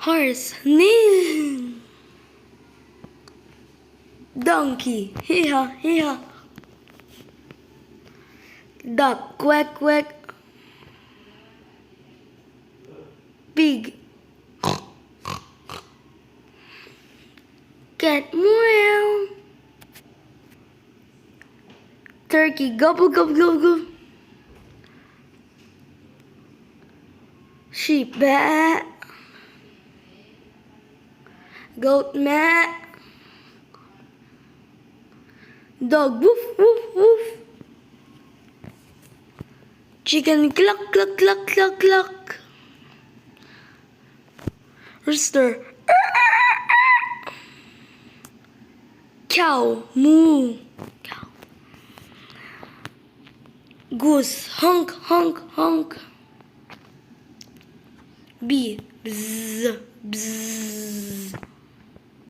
Horse, neigh. Donkey, hee-haw, hee-haw. Duck, quack, quack. Pig. Cat, meow. Turkey, gobble, gobble, gobble, gobble. Sheep, baa. Goat, maa. Dog, woof, woof, woof. Chicken, cluck, cluck, cluck, cluck, cluck. Rooster, cow, moo. Cow. Goose, honk, honk, honk. Bee, bzz, bzz.